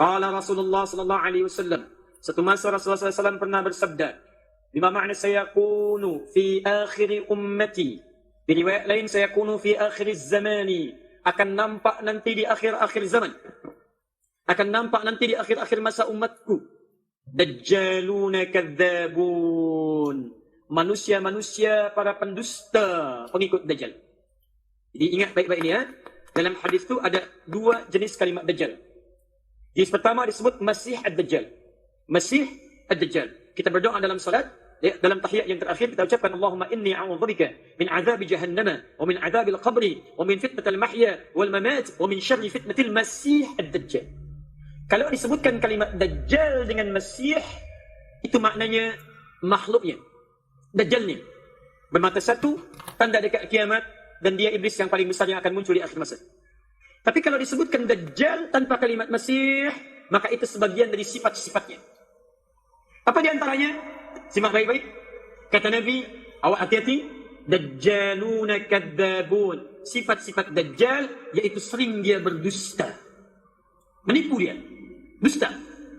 Qala Rasulullah sallallahu alaihi wasallam. Satu masa Rasulullah SAW pernah bersabda, bima makna sayakunu fi akhir ummati. Di riwayat lain sayakunu fi akhir zamani. Akan nampak nanti di akhir-akhir zaman. Akan nampak nanti di akhir-akhir masa umatku. Dajjaluna kadzabun. Manusia-manusia para pendusta, pengikut Dajjal. Jadi ingat baik-baik ini ya. Dalam hadis itu ada dua jenis kalimat Dajjal. Jenis pertama disebut Masih ad-Dajjal. Masih ad-Dajjal. Kita berdoa dalam salat, ya, dalam tahiyat yang terakhir kita ucapkan Allahumma inni a'udzubika min azabi jahannam wa min azabil qabri wa min fitnatil mahya wal mamat wa min syarri fitnatil Masih ad-Dajjal. Kalau disebutkan kalimat Dajjal dengan Masih, itu maknanya makhluknya. Dajjalnya bermata satu, tanda dekat kiamat, dan dia iblis yang paling besar yang akan muncul di akhir masa. Tapi kalau disebutkan Dajjal tanpa kalimat Masih, maka itu sebagian dari sifat-sifatnya. Apa di antaranya? Simak baik-baik. Kata Nabi, awak hati-hati, Dajjaluna kadzabun. Sifat-sifat Dajjal yaitu sering dia berdusta. Menipu dia. Dusta.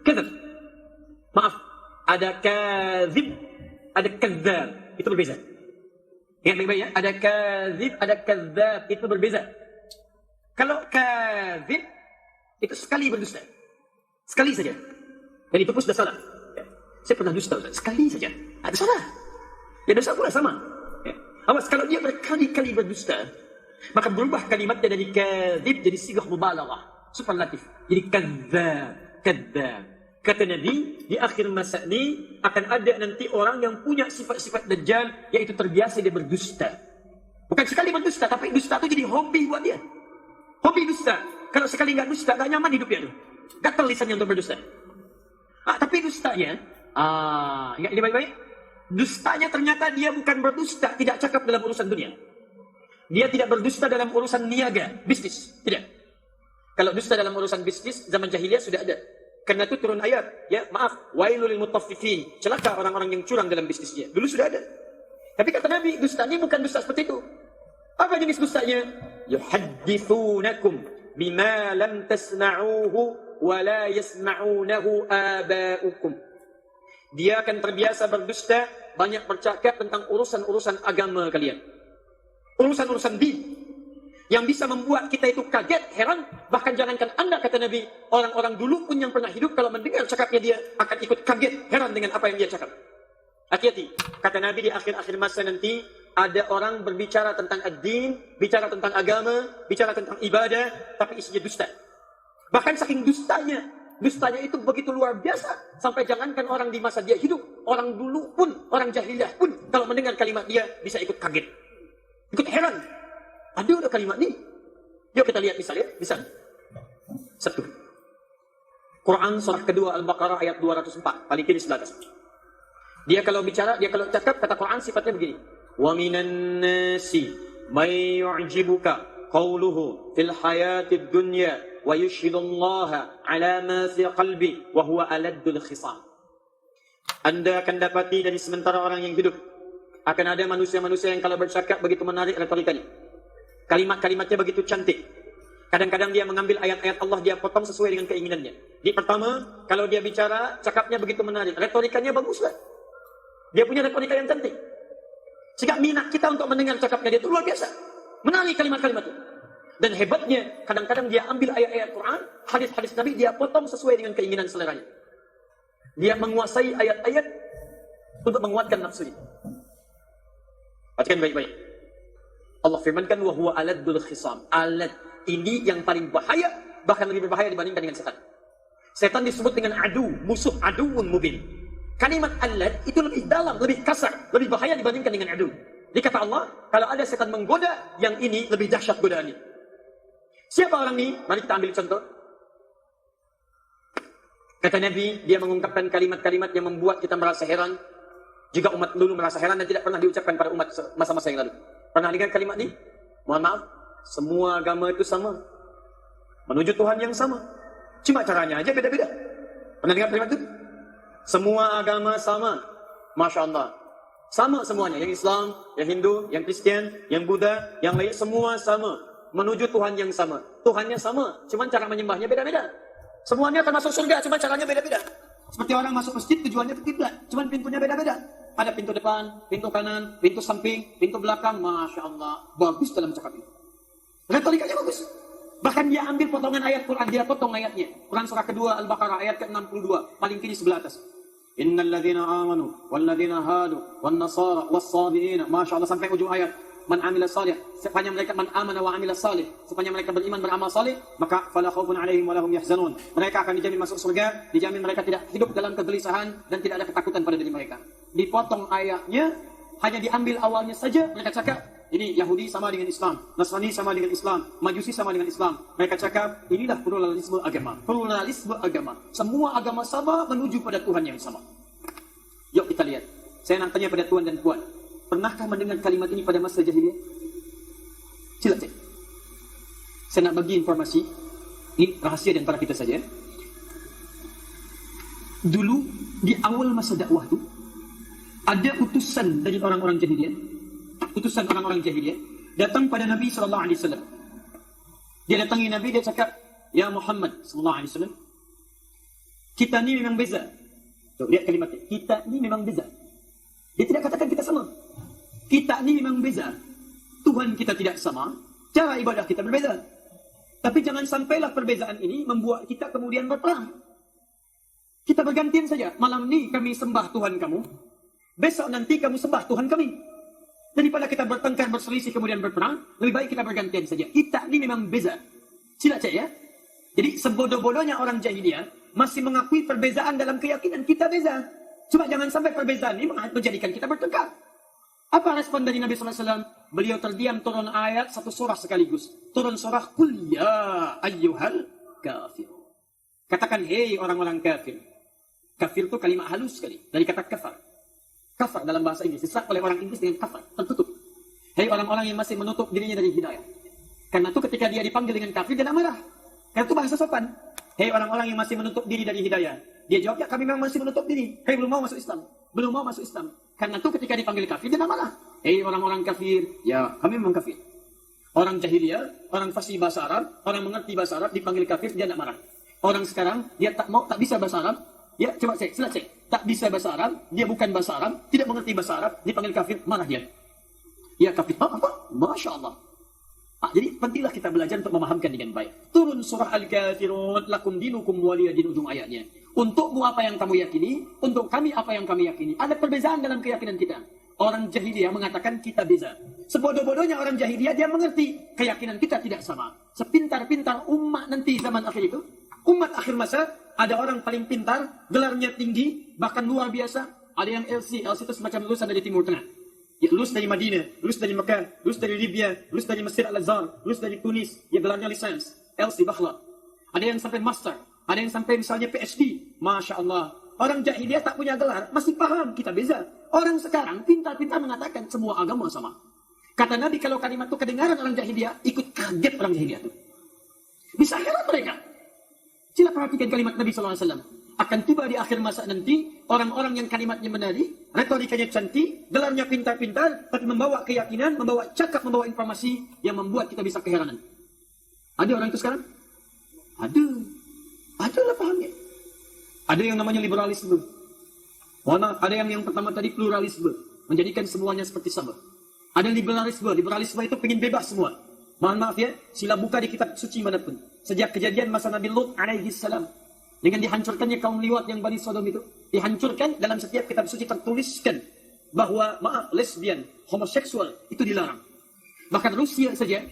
Kadzab. Maaf, ada kadzib, ada kadzab. Itu berbeza. Ingat baik-baik ya, ada kadzib, ada kadzab, itu berbeza. Kalau kadzib itu sekali berdusta. Sekali saja. Dan itu pun sudah salah. Ya. Saya pernah dusta, Ustaz. Sekali saja. Ada salah. Ya dosa pula sama. Ya. Awas, kalau dia berkali-kali berdusta, maka berubah kalimatnya dari kadzib jadi sigah mubalaghah, superlatif. Jadi kadzab, kadzab. Kata Nabi, di akhir masa ini akan ada nanti orang yang punya sifat-sifat Dajjal, yaitu terbiasa dia berdusta. Bukan sekali berdusta, tapi dusta itu jadi hobi buat dia. Hobi dusta. Kalau sekali nggak dusta, nggak nyaman hidupnya tuh. Gatal lisannya untuk berdusta. Tapi dustanya, ingat ini baik-baik. Dustanya ternyata dia bukan berdusta, tidak cakap dalam urusan dunia. Dia tidak berdusta dalam urusan niaga, bisnis. Tidak. Kalau dusta dalam urusan bisnis, zaman jahiliyah sudah ada. Karena itu turun ayat, ya maaf, wailul lil mutaffifin, celaka orang-orang yang curang dalam bisnisnya. Dulu sudah ada. Tapi kata Nabi, dustanya bukan dusta seperti itu. Apa jenis dustanya? Yuhaddithunakum bima lam tasma'uhu wa la yasma'unahu aba'ukum. Dia akan terbiasa berdusta, banyak bercakap tentang urusan-urusan agama kalian. Urusan-urusan din. Yang bisa membuat kita itu kaget, heran, bahkan jangankan anda, kata Nabi, orang-orang dulu pun yang pernah hidup, kalau mendengar cakapnya dia, akan ikut kaget, heran dengan apa yang dia cakap. Hati-hati, kata Nabi, di akhir-akhir masa nanti, ada orang berbicara tentang ad-din, bicara tentang agama, bicara tentang ibadah, tapi isinya dusta. Bahkan saking dustanya itu begitu luar biasa, sampai jangankan orang di masa dia hidup, orang dulu pun, orang jahiliyah pun, kalau mendengar kalimat dia, bisa ikut kaget, ikut heran. Ada udah kalimat ni. Yuk kita lihat misalnya. Misal. Satu. Quran surah kedua Al-Baqarah ayat 204. Paling kiri sebelah atas. Dia kalau bicara, dia kalau cakap, kata Quran sifatnya begini. Wa minan nasi may yu'jibuka qawluhu fil hayatid dunya wa yushhidullaha ala ma fi qalbi wa huwa aladdul khisam. Anda akan dapati dari sementara orang yang hidup, akan ada manusia-manusia yang kalau bercakap begitu menarik retorikanya. Kalimat-kalimatnya begitu cantik. Kadang-kadang dia mengambil ayat-ayat Allah, dia potong sesuai dengan keinginannya. Di pertama, kalau dia bicara, cakapnya begitu menarik. Retorikanya baguslah. Dia punya retorika yang cantik. Sehingga minat kita untuk mendengar cakapnya dia itu luar biasa. Menarik kalimat-kalimat itu. Dan hebatnya, kadang-kadang dia ambil ayat-ayat Quran, hadis-hadis Nabi, dia potong sesuai dengan keinginan seleranya. Dia menguasai ayat-ayat untuk menguatkan nafsunya. Perhatikan baik-baik. Allah firmankan, wa huwa aladdul khisam. Alad ini yang paling bahaya, bahkan lebih berbahaya dibandingkan dengan setan. Setan disebut dengan adu, musuh, aduun mubin. Kalimat alad itu lebih dalam, lebih kasar, lebih bahaya dibandingkan dengan adu. Dikata Allah, kalau ada setan menggoda, yang ini lebih dahsyat godaannya. Siapa orang ini? Mari kita ambil contoh. Kata Nabi, dia mengungkapkan kalimat-kalimat yang membuat kita merasa heran. Juga umat dulu merasa heran dan tidak pernah diucapkan pada umat masa-masa yang lalu. Pernah dengar kalimat ini? Mohon maaf, semua agama itu sama. Menuju Tuhan yang sama. Cuma caranya aja beda-beda. Pernah dengar kalimat itu? Semua agama sama. Masya Allah. Sama semuanya. Yang Islam, yang Hindu, yang Kristen, yang Buddha, yang lain, semua sama. Menuju Tuhan yang sama. Tuhannya sama. Cuma cara menyembahnya beda-beda. Semuanya akan masuk surga, cuma caranya beda-beda. Seperti orang masuk masjid, tujuannya ke kiblat, cuma pintunya beda-beda. Ada pintu depan, pintu kanan, pintu samping, pintu belakang. Masya Allah, bagus dalam cakap ini. Retorikanya bagus. Bahkan dia ambil potongan ayat Quran, dia potong ayatnya. Quran surah kedua Al-Baqarah ayat ke-62, paling kiri sebelah atas. Innal ladzina amanu wal ladzina hadu wan nasara was sabiina. Masya Allah sampai ujung ayat. Man amila salih, sepanjang mereka man amana wa amila salih, sepanjang mereka beriman beramal salih, maka fala khaufun alaihim wa lahum yahzanun. Mereka akan dijamin masuk surga, dijamin mereka tidak hidup dalam kegelisahan dan tidak ada ketakutan pada diri mereka. Dipotong ayatnya, hanya diambil awalnya saja, mereka cakap ini Yahudi sama dengan Islam, Nasrani sama dengan Islam, Majusi sama dengan Islam. Mereka cakap inilah pluralisme agama. Pluralisme agama. Semua agama sama menuju pada Tuhan yang sama. Yuk kita lihat. Saya nak tanya pada tuan dan puan. Pernahkah mendengar kalimat ini pada masa jahiliyah? Sila cek. Saya nak bagi informasi. Ini rahasia di antara kita saja. Dulu di awal masa dakwah itu ada utusan dari orang-orang jahiliyah. Utusan orang-orang jahiliyah datang pada Nabi SAW. Dia datangi Nabi, dia cakap, Ya Muhammad SAW, kita ni memang beza. Tuh, lihat kalimatnya. Kita ni memang beza. Dia tidak katakan kita sama. Kita ni memang beza. Tuhan kita tidak sama. Cara ibadah kita berbeza. Tapi jangan sampailah perbezaan ini membuat kita kemudian berperang. Kita bergantian saja. Malam ni kami sembah Tuhan kamu. Besok nanti kamu sembah Tuhan kami. Daripada kita bertengkar, berselisih, kemudian berperang, lebih baik kita bergantian saja. Kita ni memang beza. Sila cek ya. Jadi sebodoh-bodohnya orang jahiliyah masih mengakui perbezaan dalam keyakinan kita beza. Cuma jangan sampai perbezaan ini menjadikan kita bertengkar. Apa respon dari Nabi SAW? Beliau terdiam turun ayat satu surah sekaligus. Turun surah Qul ya ayyuhal kafir. Katakan hei orang-orang kafir. Kafir itu kalimat halus sekali. Dari kata kafar. Kafar dalam bahasa Inggris. Disebut oleh orang Inggris dengan kafar. Tertutup. Hei orang-orang yang masih menutup dirinya dari hidayah. Karena itu ketika dia dipanggil dengan kafir, dia tidak marah. Karena itu bahasa sopan. Hei orang-orang yang masih menutup diri dari hidayah. Dia jawab, ya kami memang masih menutup diri. Hei belum mau masuk Islam. Belum mau masuk Islam. Karena itu ketika dipanggil kafir, dia tidak marah. Hei orang-orang kafir. Ya kami memang kafir. Orang jahiliyah, orang fasih bahasa Arab, orang mengerti bahasa Arab, dipanggil kafir, dia tidak marah. Orang sekarang, dia tak bisa bahasa Arab. Ya coba cek, sila cek. Tak bisa bahasa Arab, dia bukan bahasa Arab, tidak mengerti bahasa Arab, dipanggil kafir, marah dia. Ya kafir, apa? Masya Allah. Jadi pentinglah kita belajar untuk memahamkan dengan baik. Turun surah Al-Kafirun, lakum dinukum waliyadin, ujung ayatnya. Untukmu apa yang kamu yakini, untuk kami apa yang kami yakini. Ada perbezaan dalam keyakinan kita. Orang jahiliyah mengatakan kita beza. Sebodoh-bodohnya orang jahiliyah, dia mengerti keyakinan kita tidak sama. Sepintar-pintar umat nanti zaman akhir itu, umat akhir masa, ada orang paling pintar, gelarnya tinggi, bahkan luar biasa. Ada yang LC itu semacam lulusan dari Timur Tengah. Ya, lulus dari Madinah, lulus dari Mekah, lulus dari Libya, lulus dari Mesir Al-Azhar, lulus dari Tunis, ya gelarnya lisans, LC Bakhla. Ada yang sampai master, ada yang sampai misalnya PhD. Masya Allah. Orang jahiliyah tak punya gelar, masih paham kita beza. Orang sekarang pintar-pintar mengatakan semua agama sama. Kata Nabi, kalau kalimat itu kedengaran orang jahiliyah, ikut kaget orang jahiliyah itu. Bisa heran mereka. Sila perhatikan kalimat Nabi SAW. Akan tiba di akhir masa nanti, orang-orang yang kalimatnya menari, retorikanya cantik, gelarnya pintar-pintar, tapi membawa keyakinan, membawa cakap, membawa informasi yang membuat kita bisa keheranan. Ada orang itu sekarang? Ada. Ada lah pahamnya. Ada yang namanya liberalisme. Ada yang pertama tadi pluralisme. Menjadikan semuanya seperti sama. Ada liberalisme. Liberalisme itu pengen bebas semua. Mohon maaf ya, sila buka di kitab suci manapun. Sejak kejadian masa Nabi Lut alaihi salam. Dengan dihancurkannya kaum liwat yang Bani Sodom itu. Dihancurkan, dalam setiap kitab suci tertuliskan bahwa lesbian, homoseksual itu dilarang. Bahkan Rusia saja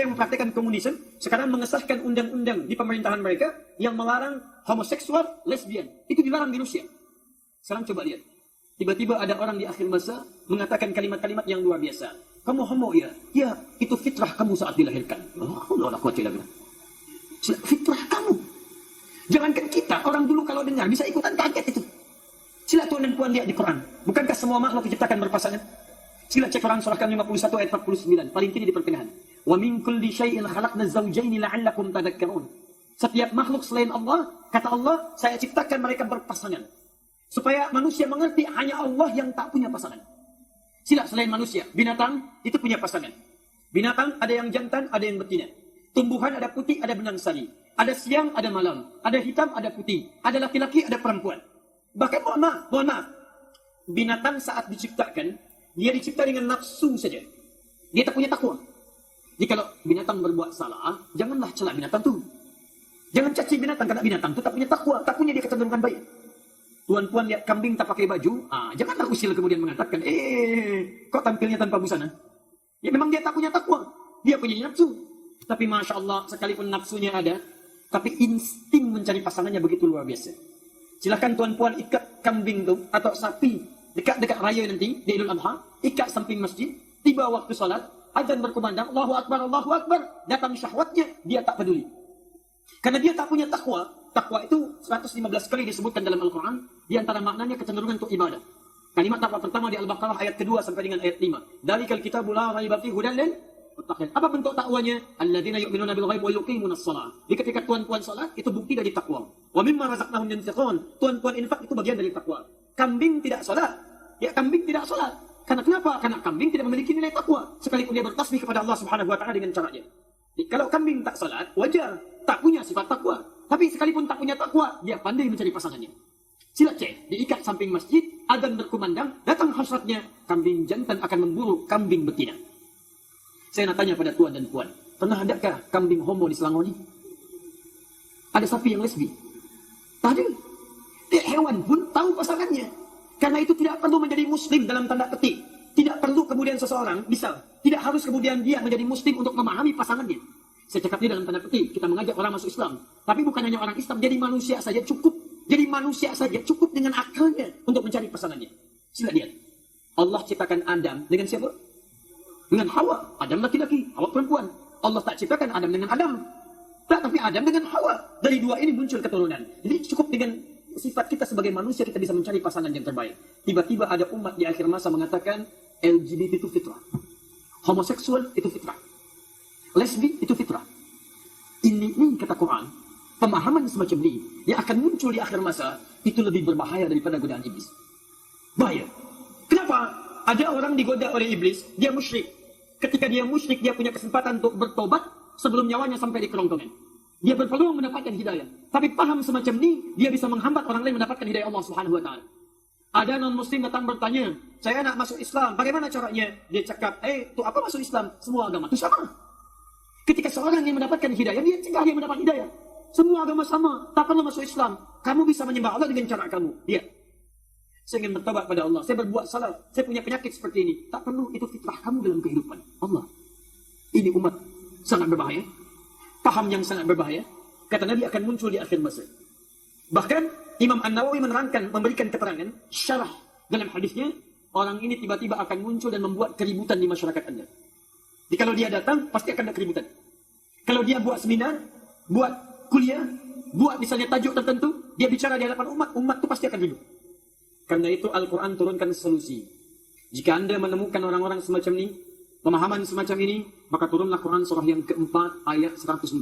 yang mempraktikkan komunisme sekarang mengesahkan undang-undang di pemerintahan mereka yang melarang homoseksual, lesbian. Itu dilarang di Rusia. Sekarang coba lihat. Tiba-tiba ada orang di akhir masa mengatakan kalimat-kalimat yang luar biasa. Kamu homo ya? Ya, itu fitrah kamu saat dilahirkan. Allah kuatilah. Fitrah kamu. Jangankan kita, orang dulu kalau dengar bisa ikutan kaget itu. Sila tuan dan puan lihat di Quran. Bukankah semua makhluk diciptakan berpasangan? Sila cek Quran surah 51 ayat 49, paling kiri di pertengahan. Wa min kulli syai'in khalaqna zawjaini la'allakum tadhakkarun. Setiap makhluk selain Allah, kata Allah, saya ciptakan mereka berpasangan. Supaya manusia mengerti hanya Allah yang tak punya pasangan. Sila selain manusia, binatang itu punya pasangan. Binatang ada yang jantan, ada yang betina. Tumbuhan ada putih, ada benang sari. Ada siang, ada malam. Ada hitam, ada putih. Ada laki-laki, ada perempuan. Bahkan mohon maaf. Binatang saat diciptakan, dia dicipta dengan nafsu saja. Dia tak punya takwa. Jadi kalau binatang berbuat salah, janganlah celak binatang tu. Jangan caci binatang, karena binatang tu tak punya takwa, tak punya dia kecenderungan baik. Tuan-puan lihat kambing tak pakai baju, janganlah usil kemudian mengatakan, kok tampilnya tanpa busana? Ya memang dia tak punya takwa. Dia punya nafsu. Tapi Masya Allah, sekalipun nafsunya ada, tapi insting mencari pasangannya begitu luar biasa. Silahkan tuan-puan ikat kambing tu atau sapi dekat-dekat raya nanti, di Idul Adha, ikat samping masjid, tiba waktu salat, azan berkumandang, Allahu Akbar, Allahu Akbar, datang syahwatnya, dia tak peduli. Karena dia tak punya takwa. Takwa itu 115 kali disebutkan dalam Al-Quran, di antara maknanya kecenderungan untuk ibadah. Kalimat takwa pertama di Al-Baqarah ayat kedua sampai dengan ayat 5. Dalikal kitabu la raiba fihi hudan lil muttaqin. Apa bentuk takwanya? Alladzina yu'minuna bil ghaib wa yuqimunas shalah. Di ketika tuan-puan salat itu bukti dari takwa. Wa mimma razaqnahum yunfiqun. Tuan-puan infak itu bagian dari takwa. Kambing tidak salat. Ya kambing tidak salat. Karena kenapa? Karena kambing tidak memiliki nilai takwa. Sekalipun dia bertasbih kepada Allah Subhanahu wa taala dengan caranya. Jadi, kalau kambing tak salat, wajar, tak punya sifat takwa. Tapi sekalipun tak punya takwa, dia pandai mencari pasangannya. Sila cek, diikat samping masjid, adzan berkumandang, datang hasratnya, kambing jantan akan memburu kambing betina. Saya nak tanya pada tuan dan puan, pernah adakah kambing homo di Selangor ni? Ada sapi yang lesbi? Tak ada. Hewan pun tahu pasangannya. Karena itu tidak perlu menjadi muslim dalam tanda petik. Tidak perlu kemudian seseorang, misal, tidak harus kemudian dia menjadi muslim untuk memahami pasangannya. Saya cakap ini dalam tanda petik, kita mengajak orang masuk Islam. Tapi bukan hanya orang Islam, jadi manusia saja cukup. Jadi manusia saja cukup dengan akalnya untuk mencari pasangannya. Sila lihat. Allah ciptakan Adam dengan siapa? Dengan Hawa. Adam laki-laki, Hawa perempuan. Allah tak ciptakan Adam dengan Adam. Tak, tapi Adam dengan Hawa. Dari dua ini muncul keturunan. Jadi cukup dengan sifat kita sebagai manusia, kita bisa mencari pasangan yang terbaik. Tiba-tiba ada umat di akhir masa mengatakan LGBT itu fitrah. Homoseksual itu fitrah. Lesbi itu fitrah. Ini kata Quran. Pemahaman semacam ini yang akan muncul di akhir masa itu lebih berbahaya daripada godaan iblis. Bahaya. Kenapa? Ada orang digoda oleh iblis, dia musyrik. Ketika dia musyrik, dia punya kesempatan untuk bertobat sebelum nyawanya sampai di kerongkongan. Dia berpeluang mendapatkan hidayah. Tapi paham semacam ini, dia bisa menghambat orang lain mendapatkan hidayah Allah Subhanahu wa taala. Ada non-muslim datang bertanya, saya nak masuk Islam, bagaimana caranya? Dia cakap, itu apa masuk Islam? Semua agama itu sama. Ketika seorang yang mendapatkan hidayah, dia cegah dia mendapat hidayah. Semua agama sama, tak perlu masuk Islam. Kamu bisa menyembah Allah dengan cara kamu. Dia. Saya ingin bertobat pada Allah. Saya berbuat salah. Saya punya penyakit seperti ini. Tak perlu, itu fitrah kamu dalam kehidupan Allah. Ini umat sangat berbahaya. Paham yang sangat berbahaya. Kata Nabi akan muncul di akhir masa. Bahkan Imam An-Nawawi menerangkan, memberikan keterangan, syarah dalam hadisnya, orang ini tiba-tiba akan muncul dan membuat keributan di masyarakat Anda. Jadi kalau dia datang, pasti akan ada keributan. Kalau dia buat seminar, buat kuliah, buat misalnya tajuk tertentu, dia bicara di hadapan umat, umat itu pasti akan ribut. Karena itu Al-Quran turunkan solusi. Jika Anda menemukan orang-orang semacam ini, pemahaman semacam ini, maka turunlah Quran surah yang keempat ayat 140.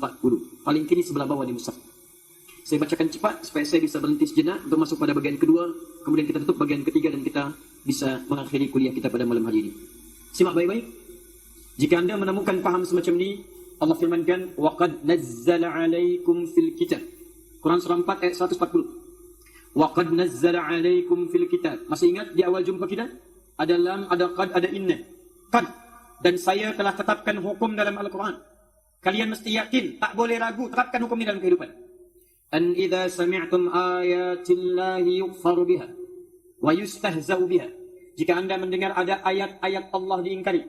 Paling kiri sebelah bawah di mushaf. Saya bacakan cepat supaya saya bisa berhenti sejenak untuk masuk pada bagian kedua. Kemudian kita tutup bagian ketiga dan kita bisa mengakhiri kuliah kita pada malam hari ini. Simak baik-baik. Jika Anda menemukan paham semacam ini, Allah firmankan, وَقَدْ نَزَّلَ عَلَيْكُمْ فِي الْكِتَابِ. Quran surah 4 ayat 140. وَقَدْ نَزَّلَ عَلَيْكُمْ فِي الْكِتَابِ. Masih ingat di awal jumpa kita? Ada lam, ada qad, ada inna. Qad. Dan saya telah tetapkan hukum dalam Al-Quran. Kalian mesti yakin, tak boleh ragu, tetapkan hukum ini dalam kehidupan. An idza sami'tum ayatillahi yughfaru biha wa yustahza'u biha. Jika Anda mendengar ada ayat-ayat Allah diingkari.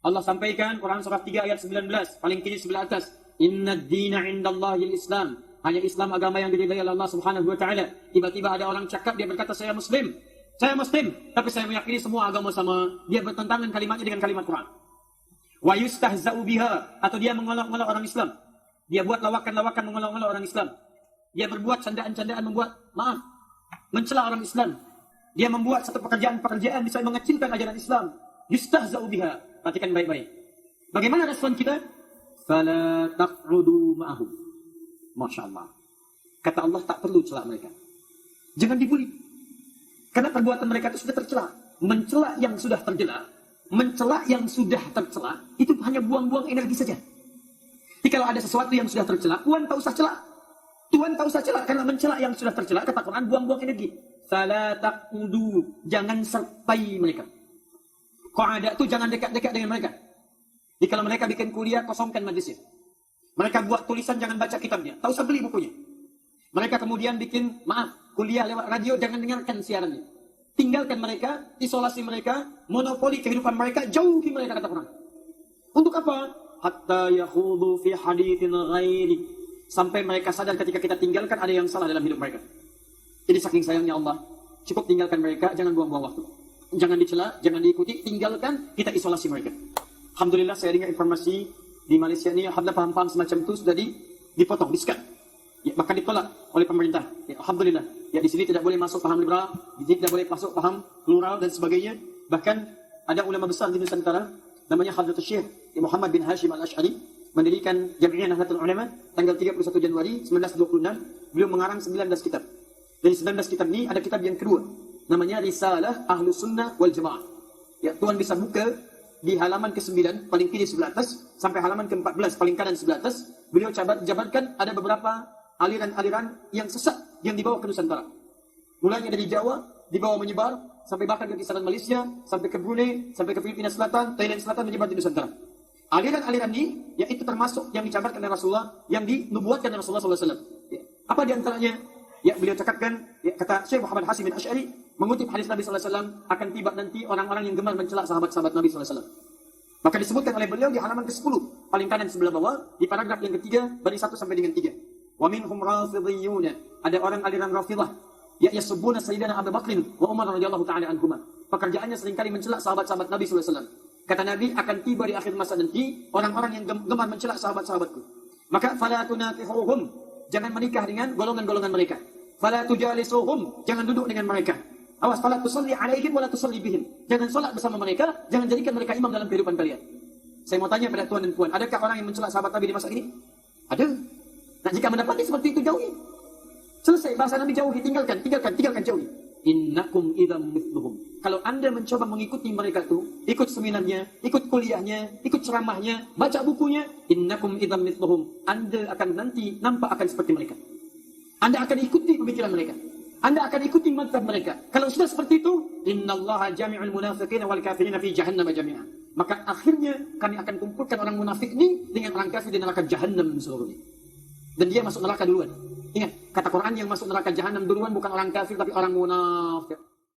Allah sampaikan Quran surah 3 ayat 19, paling kiri sebelah atas. Inna ad-dina 'indallahi al-Islam. Hanya Islam agama yang diridai oleh Allah Subhanahu wa taala. Tiba-tiba ada orang cakap, dia berkata saya muslim. Saya muslim, tapi saya meyakini semua agama sama. Dia bertentangan kalimatnya dengan kalimat Quran. Wa yustahza'u biha, atau dia mengolok-olok orang Islam. Dia buat lawakan-lawakan mengolok-olok orang Islam. Dia berbuat candaan-candaan mencela orang Islam. Dia membuat satu pekerjaan-pekerjaan bisa mengecilkan ajaran Islam. Yustahza'u biha. Perhatikan baik-baik. Bagaimana respon kita? Fala taq'udu ma'ahum. Masya Allah. Kata Allah tak perlu celak mereka. Jangan dibuli. Karena perbuatan mereka itu sudah tercela. Mencela yang sudah tercela, mencela yang sudah tercela, itu hanya buang-buang energi saja. Jadi kalau ada sesuatu yang sudah tercela, Tuhan tak usah celak. Tuhan tak usah celak, karena mencela yang sudah tercela, kata Quran, buang-buang energi. Fala taqudu, jangan sertai mereka. Qa'ada itu jangan dekat-dekat dengan mereka. Jadi kalau mereka bikin kuliah, kosongkan majlisnya. Mereka buat tulisan, jangan baca kitabnya. Tak usah beli bukunya. Mereka kemudian bikin, kuliah lewat radio, jangan dengarkan siarannya. Tinggalkan mereka, isolasi mereka, monopoli kehidupan mereka, jauhi mereka, kata Quran. Untuk apa? Hatta yakhudu fi hadithin ghairi. Sampai mereka sadar ketika kita tinggalkan ada yang salah dalam hidup mereka. Jadi saking sayangnya Allah, cukup tinggalkan mereka, jangan buang-buang waktu. Jangan dicela, jangan diikuti, tinggalkan, kita isolasi mereka. Alhamdulillah saya dengar informasi di Malaysia ini, alhamdulillah paham-paham semacam itu sudah dipotong, di-skat. Ya, bahkan ditolak oleh pemerintah. Ya, alhamdulillah. Ya, di sini tidak boleh masuk paham liberal, di sini tidak boleh masuk paham plural dan sebagainya. Bahkan ada ulama besar di Nusantara, namanya Hadratus Syekh Muhammad bin Hashim Al-Ash'ari, mendirikan Jami'iyah Nahdlatul Ulama tanggal 31 Januari 1926. Beliau mengarang 19 kitab. Dari 19 kitab ini ada kitab yang kedua, namanya Risalah Ahlus Sunnah wal Jamaah. Ya, Tuan bisa buka di halaman ke-9 paling kiri sebelah atas sampai halaman ke-14 paling kanan sebelah atas. Beliau jabarkan ada beberapa aliran-aliran yang sesat yang dibawa ke Nusantara. Mulanya dari Jawa, dibawa menyebar sampai bahkan ke kisaran Malaysia, sampai ke Brunei, sampai ke Filipina Selatan, Thailand Selatan, menyebar di Nusantara. Aliran-aliran ini, ya itu termasuk yang dicabarkan oleh Rasulullah, yang dinubuatkan oleh Rasulullah SAW. Ya. Apa di antaranya? Ya, beliau cakapkan, ya, kata Syekh Muhammad Hashim bin Ash'ari, mengutip hadis Nabi SAW, akan tiba nanti orang-orang yang gemar mencela sahabat-sahabat Nabi SAW. Maka disebutkan oleh beliau di halaman ke-10, paling kanan sebelah bawah, di paragraf yang ketiga, dari 1 sampai dengan 3. Wa minhum rafidhiyuna, ada orang aliran Rafidah, ya yasubbuna sayyidina Abu Bakr wa Umar radhiyallahu taala anhuma. Pekerjaannya seringkali mencela sahabat-sahabat Nabi sallallahu alaihi wasallam. Kata Nabi, akan tiba di akhir masa nanti orang-orang yang gemar mencela sahabat-sahabatku. Maka fala tunatihuhum, jangan menikah dengan golongan-golongan mereka. Fala tujalisuhum, jangan duduk dengan mereka. Awas, fala tusalli alaihim wa la tusalli bihim. Jangan salat bersama mereka, jangan jadikan mereka imam dalam kehidupan kalian. Saya mau tanya pada tuan dan puan, adakah orang yang mencela sahabat Nabi di masa ini? Ada. Nah, jika mendapati seperti itu, jauhi. Selesai, bahasa Nabi jauhi, tinggalkan, jauhi. Innakum idzam mithluhum. Kalau Anda mencoba mengikuti mereka itu, ikut seminarnya, ikut kuliahnya, ikut ceramahnya, baca bukunya, innakum idzam mithluhum. Anda akan nanti nampak akan seperti mereka. Anda akan ikuti pemikiran mereka. Anda akan ikuti mazhab mereka. Kalau sudah seperti itu, innallaha jami'ul munafiqina wal kafirina fi jahannam jami'a. Maka akhirnya kami akan kumpulkan orang munafik ini dengan orang kafir di neraka jahannam seluruhnya. Dan dia masuk neraka duluan. Ingat, kata Quran yang masuk neraka jahanam duluan bukan orang kafir tapi orang munafik.